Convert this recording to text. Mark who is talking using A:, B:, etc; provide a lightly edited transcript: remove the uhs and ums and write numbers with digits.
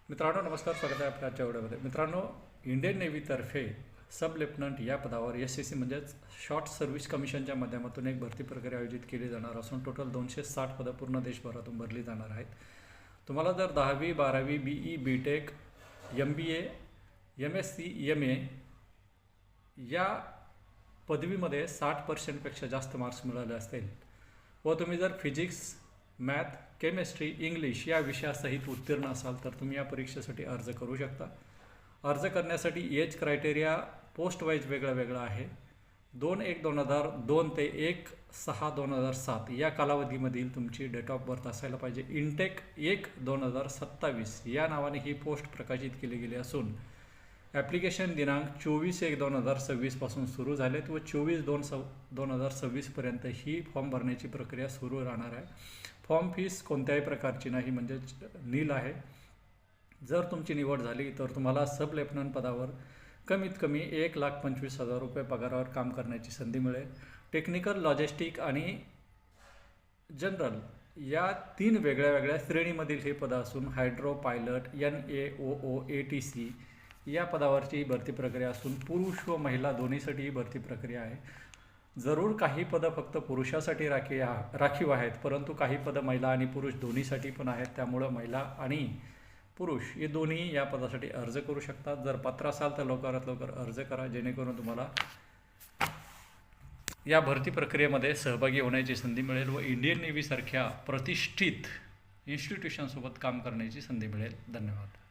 A: मित्रांनो नमस्कार, स्वागत आहे आपल्या आजच्या व्हिडिओमध्ये. मित्रांनो, इंडियन नेव्हीतर्फे सब लेफ्टनंट या पदावर SSC म्हणजेच शॉर्ट सर्व्हिस कमिशनच्या माध्यमातून एक भरती प्रक्रिया आयोजित केली जाणार असून टोटल 260 पदं पूर्ण देशभरातून भरली जाणार आहेत. तुम्हाला जर 10वी 12वी BE BTech MBA MSc MA या पदवीमध्ये 60% जास्त मार्क्स मिळाले असतील व तुम्ही जर फिजिक्स मॅथ केमिस्ट्री इंग्लिश या विषयासहित उत्तीर्ण असाल तर तुम्ही या परीक्षेसाठी अर्ज करू शकता. अर्ज करण्यासाठी एज क्रायटेरिया पोस्ट वाईज वेगळा आहे. 2/1/2002 ते 1/6/2007 या कालावधीमधील तुमची डेट ऑफ बर्थ असायला पाहिजे. इंटेक 1/2027 या नावाने ही पोस्ट प्रकाशित केली गेली असून ॲप्लिकेशन दिनांक 24/1/2026 पासून सुरू झालेत व 24/2/2026 पर्यंत ही फॉर्म भरण्याची प्रक्रिया सुरू राहणार आहे. फॉर्म फीस कोणत्याही प्रकारची नाही, म्हणजेच नील आहे. जर तुमची निवड झाली तर तुम्हाला सब लेफ्टनंट पदावर कमीत कमी 1,25,000 रुपये पगारावर काम करण्याची संधी मिळेल. टेक्निकल, लॉजिस्टिक आणि जनरल या 3 वेगळ्या श्रेणीमधील हे पदं असून हायड्रो पायलट NAOO ATC या पदावरची भरती प्रक्रिया असून पुरुष व महिला दोन्हीसाठी ही भरती प्रक्रिया आहे. जरूर काही पदं फक्त पुरुषासाठी राखीव आहेत, परंतु काही पदं महिला आणि पुरुष दोन्हीसाठी पण आहेत. त्यामुळं महिला आणि पुरुष हे दोन्ही या पदासाठी अर्ज करू शकतात. जर पात्र असाल तर लवकरात लवकर अर्ज करा, जेणेकरून तुम्हाला या भरती प्रक्रियेमध्ये सहभागी होण्याची संधी मिळेल व इंडियन नेव्हीसारख्या प्रतिष्ठित इन्स्टिट्यूशनसोबत काम करण्याची संधी मिळेल. धन्यवाद.